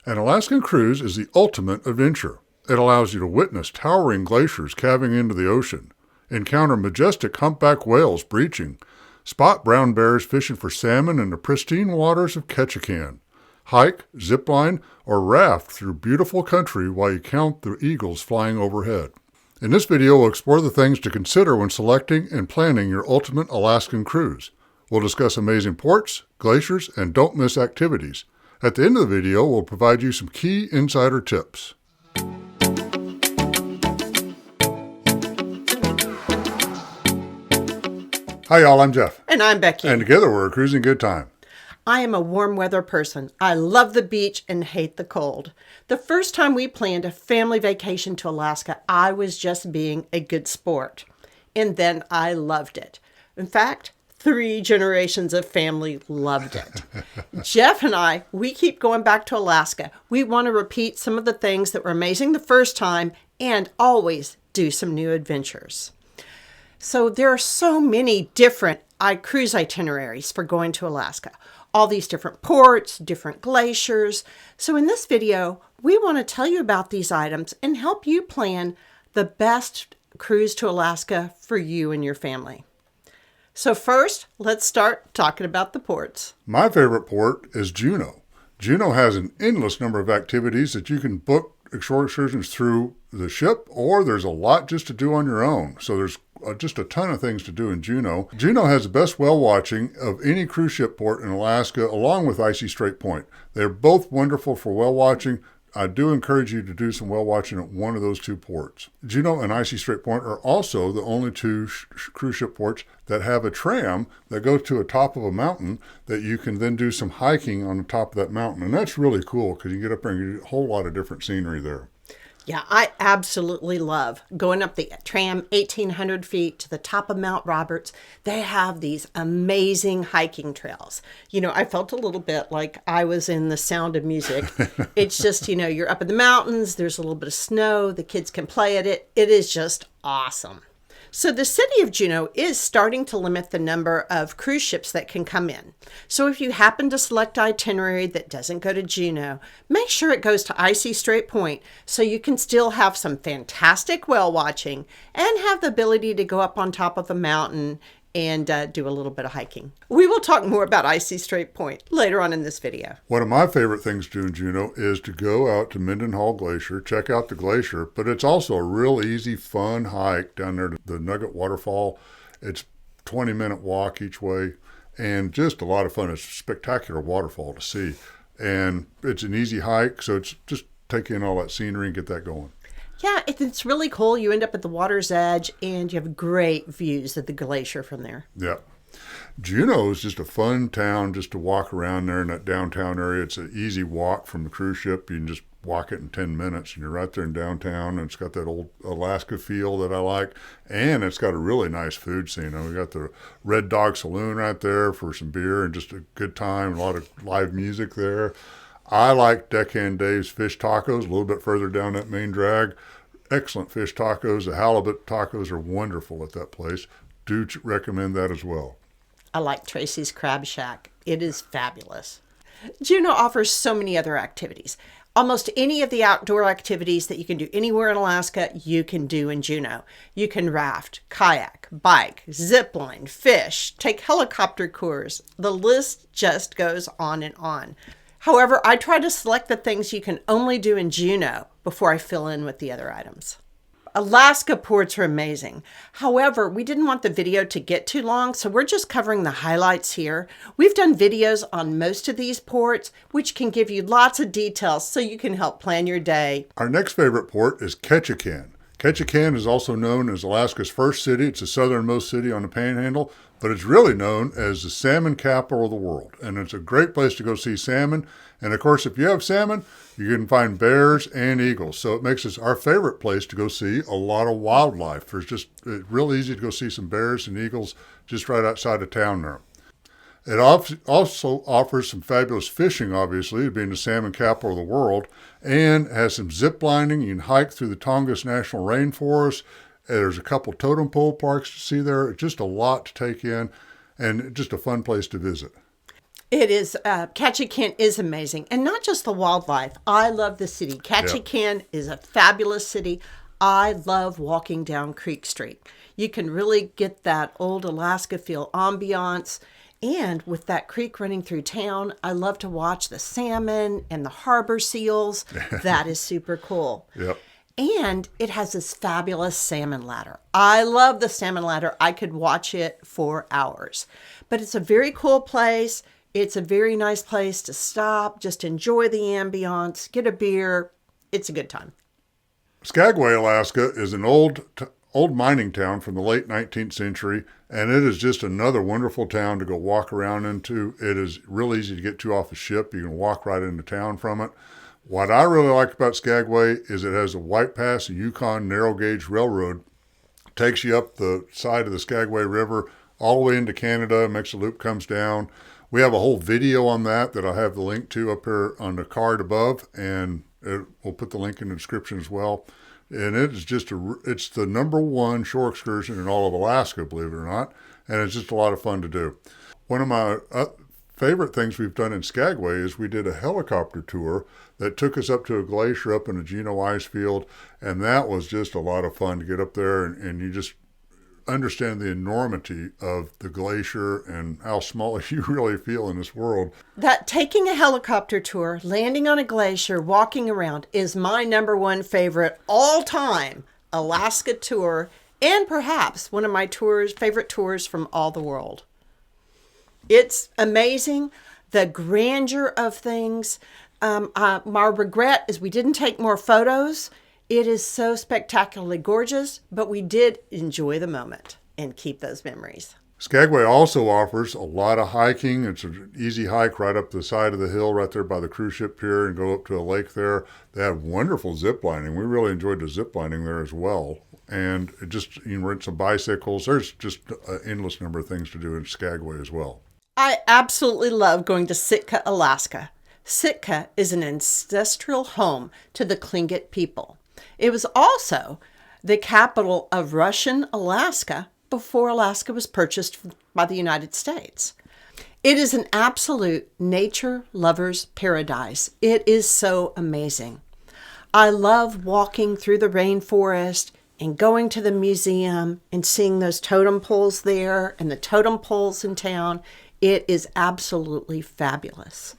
An Alaskan cruise is the ultimate adventure. It allows you to witness towering glaciers calving into the ocean, encounter majestic humpback whales breaching, spot brown bears fishing for salmon in the pristine waters of Ketchikan, hike, zipline, or raft through beautiful country while you count the eagles flying overhead. In this video, we'll explore the things to consider when selecting and planning your ultimate Alaskan cruise. We'll discuss amazing ports, glaciers, and don't miss activities. At the end of the video, we'll provide you some key insider tips. Hi y'all, I'm Jeff. And I'm Becky. And together we're a cruising good time. I am a warm weather person. I love the beach and hate the cold. The first time we planned a family vacation to Alaska, I was just being a good sport. And then I loved it. In fact, 3 generations of family loved it. Jeff and I, we keep going back to Alaska. We want to repeat some of the things that were amazing the first time and always do some new adventures. So there are so many different cruise itineraries for going to Alaska. All these different ports, different glaciers. So in this video, we want to tell you about these items and help you plan the best cruise to Alaska for you and your family. So first, let's start talking about the ports. My favorite port is Juneau. Juneau has an endless number of activities that you can book excursions through the ship, or there's a lot just to do on your own. So there's just a ton of things to do in Juneau. Juneau has the best whale watching of any cruise ship port in Alaska, along with Icy Strait Point. They're both wonderful for whale watching. I do encourage you to do some whale watching at one of those 2 ports. Juneau and Icy Strait Point are also the only 2 cruise ship ports that have a tram that goes to the top of a mountain that you can then do some hiking on the top of that mountain. And that's really cool because you get up there and you get a whole lot of different scenery there. Yeah, I absolutely love going up the tram 1,800 feet to the top of Mount Roberts. They have these amazing hiking trails. You know, I felt a little bit like I was in The Sound of Music. It's just, you know, you're up in the mountains. There's a little bit of snow. The kids can play at it. It is just awesome. So the city of Juneau is starting to limit the number of cruise ships that can come in. So if you happen to select itinerary that doesn't go to Juneau, make sure it goes to Icy Strait Point so you can still have some fantastic whale watching and have the ability to go up on top of a mountain and do a little bit of hiking. We will talk more about Icy Strait Point later on in this video. One of my favorite things to do in Juneau is to go out to Mendenhall Glacier, check out the glacier, but it's also a real easy, fun hike down there to the Nugget Waterfall. It's a 20-minute walk each way and just a lot of fun. It's a spectacular waterfall to see. And it's an easy hike, so it's just take in all that scenery and get that going. Yeah, it's really cool. You end up at the water's edge and you have great views of the glacier from there. Yeah. Juneau is just a fun town just to walk around there in that downtown area. It's an easy walk from the cruise ship. You can just walk it in 10 minutes and you're right there in downtown. And it's got that old Alaska feel that I like. And it's got a really nice food scene. We got the Red Dog Saloon right there for some beer and just a good time. A lot of live music there. I like Deckhand Dave's fish tacos a little bit further down that main drag. Excellent fish tacos. The halibut tacos are wonderful at that place. Do recommend that as well. I like Tracy's Crab Shack. It is fabulous. Juneau offers so many other activities. Almost any of the outdoor activities that you can do anywhere in Alaska, you can do in Juneau. You can raft, kayak, bike, zip line, fish, take helicopter tours. The list just goes on and on. However, I try to select the things you can only do in Juneau before I fill in with the other items. Alaska ports are amazing. However, we didn't want the video to get too long, so we're just covering the highlights here. We've done videos on most of these ports, which can give you lots of details so you can help plan your day. Our next favorite port is Ketchikan. Ketchikan is also known as Alaska's first city. It's the southernmost city on the Panhandle, but it's really known as the salmon capital of the world. And it's a great place to go see salmon. And of course, if you have salmon, you can find bears and eagles. So it makes us our favorite place to go see a lot of wildlife. It's real easy to go see some bears and eagles just right outside of town there. It also offers some fabulous fishing, obviously, being the salmon capital of the world, and has some zip lining. You can hike through the Tongass National Rainforest. There's a couple totem pole parks to see there. Just a lot to take in, and just a fun place to visit. It is, Ketchikan is amazing. And not just the wildlife. I love the city. Ketchikan is a fabulous city. I love walking down Creek Street. You can really get that old Alaska feel ambiance. And with that creek running through town, I love to watch the salmon and the harbor seals. That is super cool. Yep. And it has this fabulous salmon ladder. I love the salmon ladder. I could watch it for hours. But it's a very cool place. It's a very nice place to stop, just enjoy the ambiance, get a beer. It's a good time. Skagway, Alaska is an old mining town from the late 19th century, and it is just another wonderful town to go walk around into. It is real easy to get to off a ship. You can walk right into town from it. What I really like about Skagway is it has a White Pass, a Yukon narrow gauge railroad. Takes you up the side of the Skagway River all the way into Canada, makes a loop, comes down. We have a whole video on that I have the link to up here on the card above, and we'll put the link in the description as well. And it is just it's the number one shore excursion in all of Alaska, believe it or not. And it's just a lot of fun to do. One of my favorite things we've done in Skagway is we did a helicopter tour that took us up to a glacier up in the Juneau ice field. And that was just a lot of fun to get up there and you just understand the enormity of the glacier and how small you really feel in this world. That taking a helicopter tour, landing on a glacier, walking around is my number one favorite all-time Alaska tour, and perhaps one of my favorite tours from all the world. It's amazing, the grandeur of things. My regret is we didn't take more photos. It is so spectacularly gorgeous, but we did enjoy the moment and keep those memories. Skagway also offers a lot of hiking. It's an easy hike right up the side of the hill right there by the cruise ship pier and go up to a lake there. They have wonderful zip lining. We really enjoyed the zip lining there as well. And you can rent some bicycles. There's just an endless number of things to do in Skagway as well. I absolutely love going to Sitka, Alaska. Sitka is an ancestral home to the Tlingit people. It was also the capital of Russian Alaska before Alaska was purchased by the United States. It is an absolute nature lover's paradise. It is so amazing. I love walking through the rainforest and going to the museum and seeing those totem poles there and the totem poles in town. It is absolutely fabulous.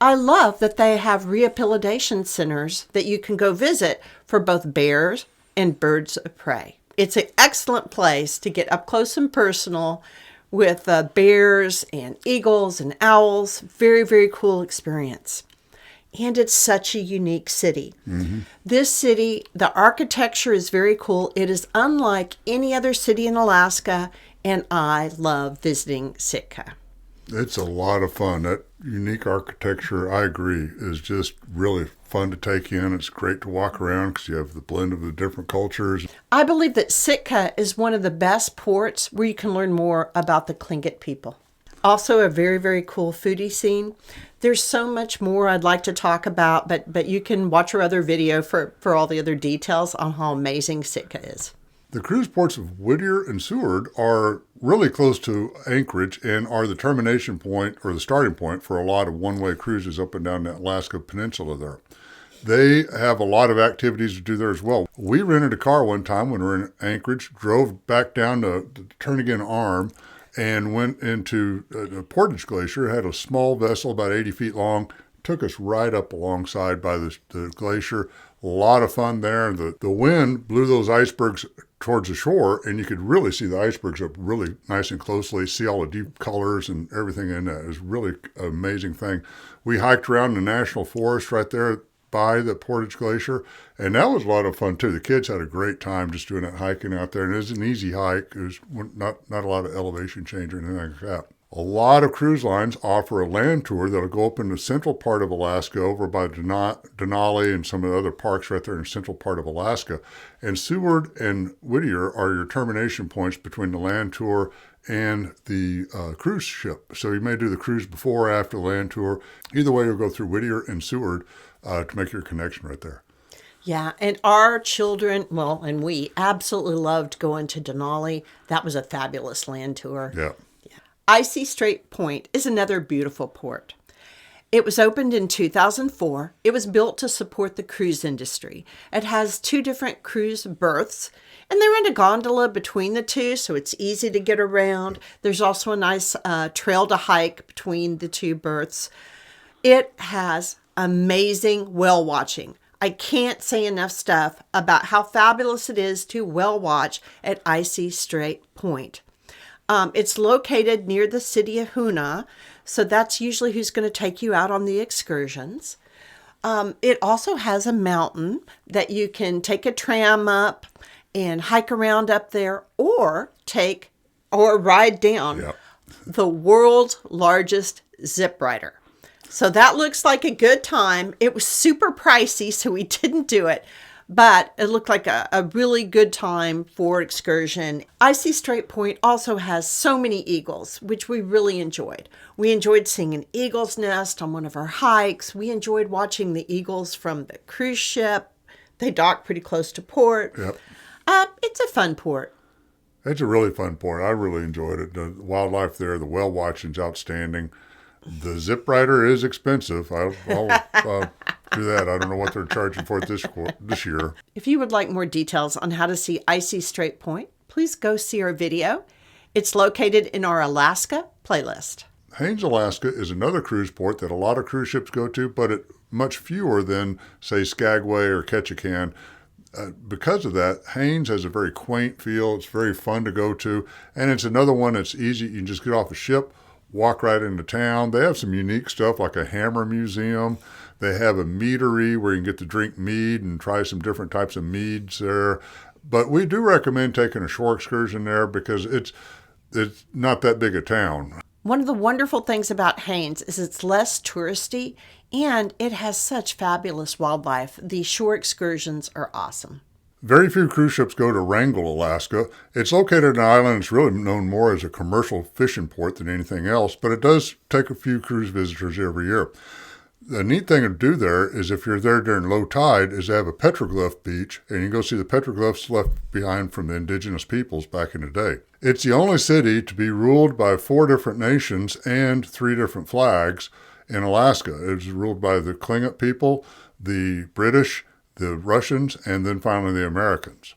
I love that they have rehabilitation centers that you can go visit for both bears and birds of prey. It's an excellent place to get up close and personal with bears and eagles and owls. Very, very cool experience. And it's such a unique city. Mm-hmm. This city, the architecture is very cool. It is unlike any other city in Alaska, and I love visiting Sitka. It's a lot of fun. That unique architecture, I agree, is just really fun to take in. It's great to walk around because you have the blend of the different cultures. I believe that Sitka is one of the best ports where you can learn more about the Tlingit people. Also a very, very cool foodie scene. There's so much more I'd like to talk about, but you can watch our other video for all the other details on how amazing Sitka is. The cruise ports of Whittier and Seward are really close to Anchorage and are the termination point or the starting point for a lot of one-way cruises up and down the Alaska Peninsula there. They have a lot of activities to do there as well. We rented a car one time when we were in Anchorage, drove back down to Ketchikan Arm, and went into the Portage Glacier, had a small vessel about 80 feet long, took us right up alongside by the glacier. A lot of fun there. The wind blew those icebergs towards the shore, and you could really see the icebergs up really nice and closely, see all the deep colors and everything in that. It was really an amazing thing. We hiked around the national forest right there by the Portage Glacier, and that was a lot of fun too. The kids had a great time just doing that hiking out there, and it was an easy hike. It was not a lot of elevation change or anything like that. A lot of cruise lines offer a land tour that'll go up in the central part of Alaska over by Denali and some of the other parks right there in the central part of Alaska. And Seward and Whittier are your termination points between the land tour and the cruise ship. So you may do the cruise before or after the land tour. Either way, you'll go through Whittier and Seward to make your connection right there. Yeah, and our children, and we absolutely loved going to Denali. That was a fabulous land tour. Yeah. Icy Strait Point is another beautiful port. It was opened in 2004. It was built to support the cruise industry. It has 2 different cruise berths, and they're in a gondola between the 2, so it's easy to get around. There's also a nice trail to hike between the 2 berths. It has amazing whale watching. I can't say enough stuff about how fabulous it is to whale watch at Icy Strait Point. It's located near the city of Juneau, so that's usually who's going to take you out on the excursions. It also has a mountain that you can take a tram up and hike around up there, or ride down. Yep. The world's largest zip rider. So that looks like a good time. It was super pricey, so we didn't do it. But it looked like a really good time for excursion. Icy Strait Point also has so many eagles, which we really enjoyed. We enjoyed seeing an eagle's nest on one of our hikes. We enjoyed watching the eagles from the cruise ship. They dock pretty close to port. Yep. It's a fun port. It's a really fun port. I really enjoyed it. The wildlife there, the whale watching's outstanding. The zip rider is expensive. I'll do that. I don't know what they're charging for it this year. If you would like more details on how to see Icy Strait Point, please go see our video. It's located in our Alaska playlist. Haines, Alaska is another cruise port that a lot of cruise ships go to, but much fewer than, say, Skagway or Ketchikan. Because of that, Haines has a very quaint feel. It's very fun to go to, and it's another one that's easy. You can just get off a ship, walk right into town. They have some unique stuff like a hammer museum. They have a meadery where you can get to drink mead and try some different types of meads there. But we do recommend taking a shore excursion there because it's not that big a town. One of the wonderful things about Haines is it's less touristy and it has such fabulous wildlife. The shore excursions are awesome. Very few cruise ships go to Wrangell, Alaska. It's located on an island. It's really known more as a commercial fishing port than anything else, but it does take a few cruise visitors every year. The neat thing to do there is if you're there during low tide is they have a petroglyph beach, and you can go see the petroglyphs left behind from the indigenous peoples back in the day. It's the only city to be ruled by 4 different nations and 3 different flags in Alaska. It was ruled by the Tlingit people, the British, the Russians, and then finally the Americans.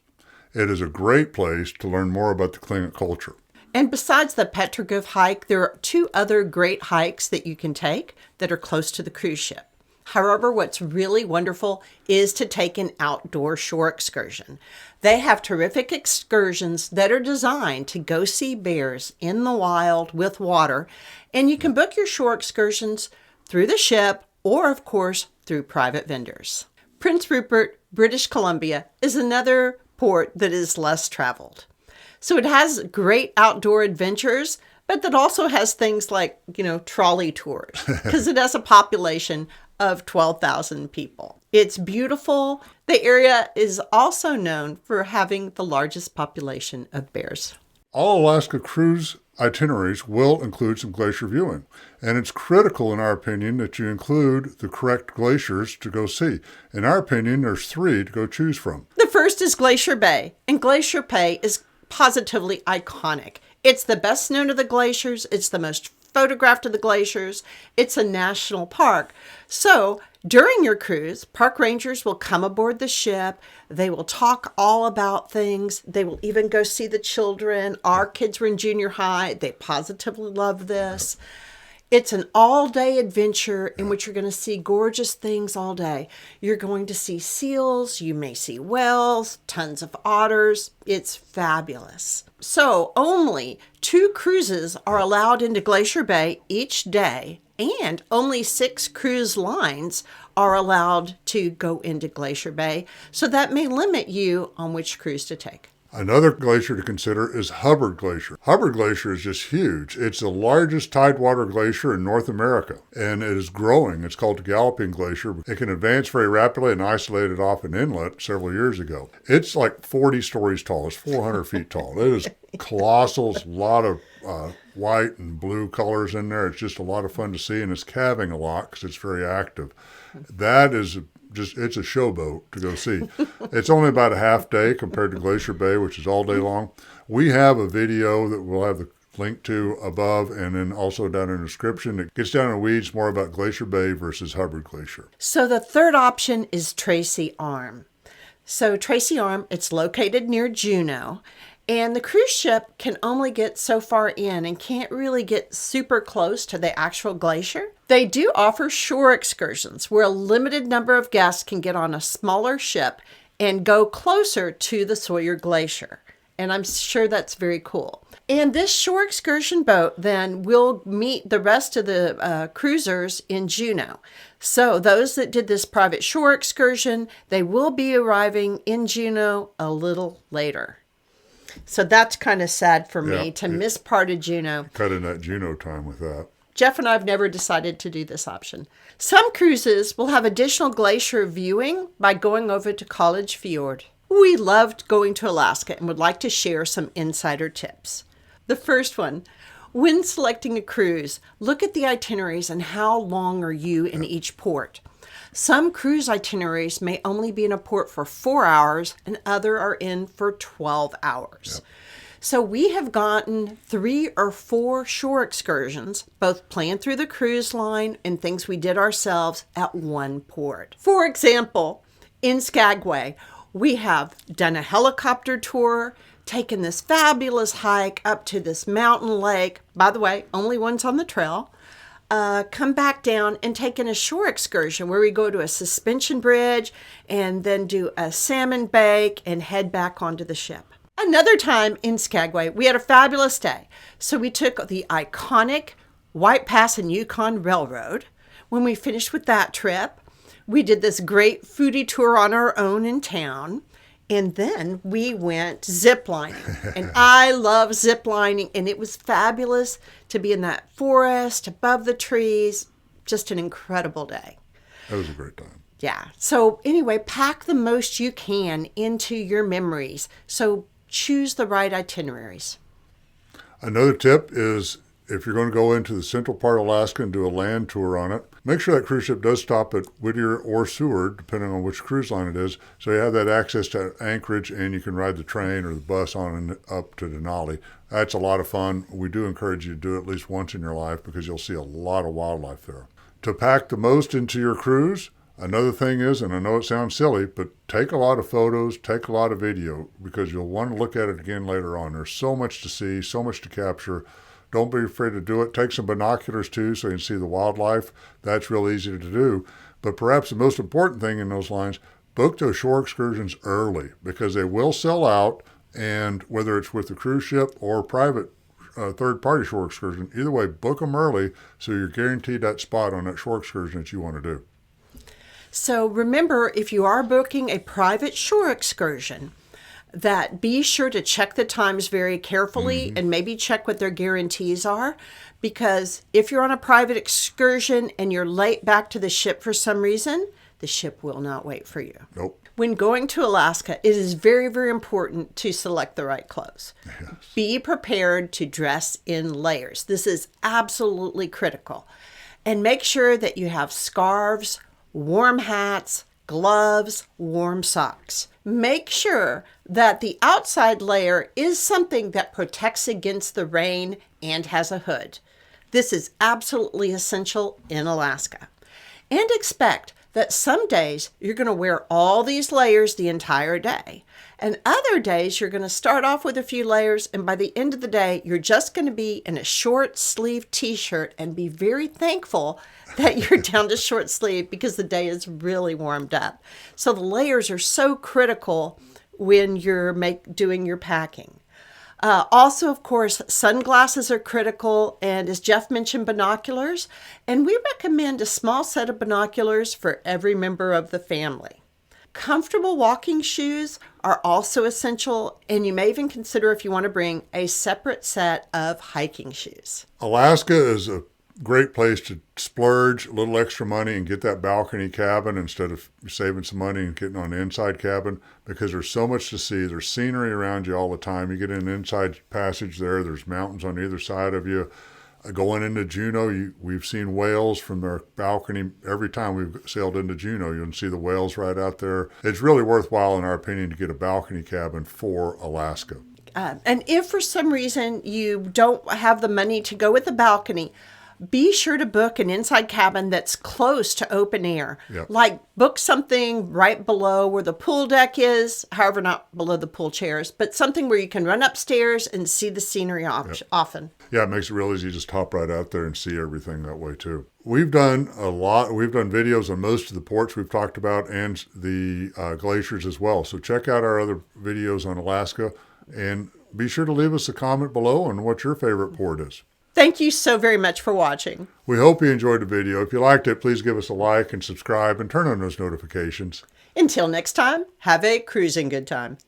It is a great place to learn more about the Tlingit culture. And besides the petroglyph hike, there are 2 other great hikes that you can take that are close to the cruise ship. However, what's really wonderful is to take an outdoor shore excursion. They have terrific excursions that are designed to go see bears in the wild with water, and you can book your shore excursions through the ship or, of course, through private vendors. Prince Rupert, British Columbia, is another port that is less traveled. So it has great outdoor adventures, but that also has things like, trolley tours, because it has a population of 12,000 people. It's beautiful. The area is also known for having the largest population of bears. All Alaska cruise itineraries will include some glacier viewing, and it's critical, in our opinion, that you include the correct glaciers to go see. In our opinion, there's 3 to go choose from. The first is Glacier Bay, and Glacier Bay is positively iconic. It's the best known of the glaciers. It's the most photographed of the glaciers. It's a national park. So during your cruise, park rangers will come aboard the ship. They will talk all about things. They will even go see the children. Our kids were in junior high. They positively love this. It's an all-day adventure in which you're going to see gorgeous things all day. You're going to see seals, you may see whales, tons of otters. It's fabulous. So only 2 cruises are allowed into Glacier Bay each day, and only 6 cruise lines are allowed to go into Glacier Bay. So that may limit you on which cruise to take. Another glacier to consider is Hubbard Glacier. Hubbard Glacier is just huge. It's the largest tidewater glacier in North America, and it is growing. It's called the Galloping Glacier. It can advance very rapidly and isolated off an inlet several years ago. It's like 40 stories tall. It's 400 feet tall. It is colossal. It's a lot of white and blue colors in there. It's just a lot of fun to see, and it's calving a lot because it's very active. That is it's a showboat to go see. It's only about a half day compared to Glacier Bay, which is all day long. We have a video that will have the linked to above, and then also down in the description. It gets down in the weeds more about Glacier Bay versus Hubbard Glacier. So the third option is Tracy Arm. So Tracy Arm, it's located near Juneau, and the cruise ship can only get so far in and can't really get super close to the actual glacier. They do offer shore excursions where a limited number of guests can get on a smaller ship and go closer to the Seward Glacier. And I'm sure that's very cool. And this shore excursion boat then will meet the rest of the cruisers in Juneau. So those that did this private shore excursion, they will be arriving in Juneau a little later. So that's kind of sad for me to miss part of Juneau. Cut in that Juneau time with that. Jeff and I have never decided to do this option. Some cruises will have additional glacier viewing by going over to College Fjord. We loved going to Alaska and would like to share some insider tips. The first one, when selecting a cruise, look at the itineraries and how long are you in each port. Some cruise itineraries may only be in a port for 4 hours and other are in for 12 hours. Yep. So we have gotten 3 or 4 shore excursions, both planned through the cruise line and things we did ourselves at one port. For example, in Skagway, we have done a helicopter tour, taken this fabulous hike up to this mountain lake, by the way, only one's on the trail, come back down and taken a shore excursion where we go to a suspension bridge and then do a salmon bake and head back onto the ship. Another time in Skagway, we had a fabulous day. So we took the iconic White Pass and Yukon Railroad. When we finished with that trip, we did this great foodie tour on our own in town. And then we went ziplining. And I love ziplining. And it was fabulous to be in that forest above the trees. Just an incredible day. That was a great time. Yeah. So anyway, pack the most you can into your memories. So choose the right itineraries. Another tip is if you're going to go into the central part of Alaska and do a land tour on it, make sure that cruise ship does stop at Whittier or Seward, depending on which cruise line it is, so you have that access to Anchorage and you can ride the train or the bus on and up to Denali. That's a lot of fun. We do encourage you to do it at least once in your life because you'll see a lot of wildlife there. To pack the most into your cruise, another thing is, and I know it sounds silly, but take a lot of photos, take a lot of video because you'll want to look at it again later on. There's so much to see, so much to capture. Don't be afraid to do it. Take some binoculars too so you can see the wildlife. That's real easy to do. But perhaps the most important thing in those lines, book those shore excursions early because they will sell out. And whether it's with the cruise ship or private third-party shore excursion, either way, book them early so you're guaranteed that spot on that shore excursion that you want to do. So remember, if you are booking a private shore excursion, that be sure to check the times very carefully and maybe check what their guarantees are. Because if you're on a private excursion and you're late back to the ship for some reason, the ship will not wait for you. Nope. When going to Alaska, it is very, very important to select the right clothes. Yes. Be prepared to dress in layers. This is absolutely critical. And make sure that you have scarves, warm hats, gloves, warm socks. Make sure that the outside layer is something that protects against the rain and has a hood. This is absolutely essential in Alaska. And expect that some days you're going to wear all these layers the entire day. And other days you're going to start off with a few layers, and by the end of the day, you're just going to be in a short sleeve t-shirt and be very thankful that you're down to short sleeve because the day is really warmed up. So the layers are so critical when you're doing your packing. Also, of course, sunglasses are critical, and as Jeff mentioned, binoculars. And we recommend a small set of binoculars for every member of the family. Comfortable walking shoes are also essential, and you may even consider if you want to bring a separate set of hiking shoes. Alaska is a great place to splurge a little extra money and get that balcony cabin instead of saving some money and getting on the inside cabin because there's so much to see. There's scenery around you all the time. You get in an inside passage there. There's mountains on either side of you. Going into Juneau, we've seen whales from their balcony. Every time we've sailed into Juneau, you can see the whales right out there. It's really worthwhile, in our opinion, to get a balcony cabin for Alaska. And if for some reason you don't have the money to go with the balcony, be sure to book an inside cabin that's close to open air. Yep. Like book something right below where the pool deck is, however, not below the pool chairs, but something where you can run upstairs and see the scenery often. Yeah, it makes it real easy. Just hop right out there and see everything that way too. We've done a lot. We've done videos on most of the ports we've talked about and the glaciers as well. So check out our other videos on Alaska and be sure to leave us a comment below on what your favorite port is. Thank you so very much for watching. We hope you enjoyed the video. If you liked it, please give us a like and subscribe and turn on those notifications. Until next time, have a cruising good time.